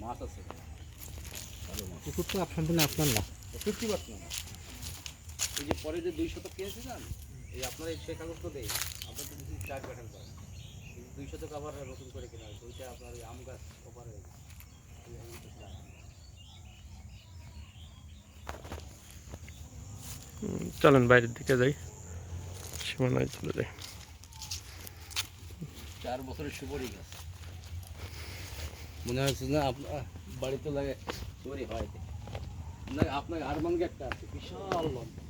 মাছ আছে, ভালো মাছ। পুকুর তো সম্পূর্ণ আপনার না? 50% না। এই যে পরে যে 2 শতক কিনেছিলাম, এই আপনার সে কাগজ তো দেয়, আপনার তো দেখি 4 কাঠার করা। 2 শতক আবার নতুন করে কেনা হয়েছে, ওইটা আপনার ওই আম গাছ ওপারে। চলেন বাইরের দিকে যাই, সীমানায় চলে যাই। 4 বছরের সুপারি গাছ মনে হচ্ছে না আপনার বাড়িতে লাগে সুপারি হয় না? আপনার আরমানগে একটা আছে বিশাল লম্বা,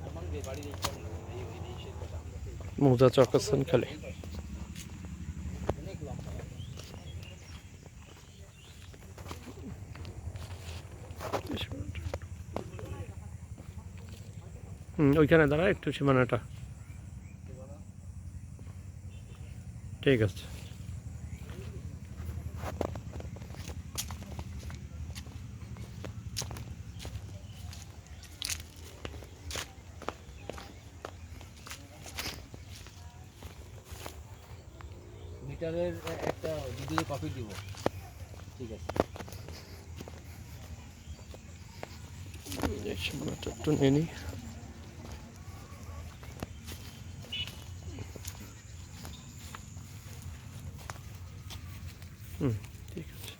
আরমানগে বাড়ির এই কর্নার, এই সেই কথা আমরা মৌজা চকাচ্ছেন খালি। অনেক লম্বা। ওইখানে দাঁড়া একটু, সীমানাটা ঠিক আছে। মিটারের একটা ভিডিও কপি দিব, ঠিক আছে? এই সীমানাটা একটু নিয়ে নিই। ঠিক আছে।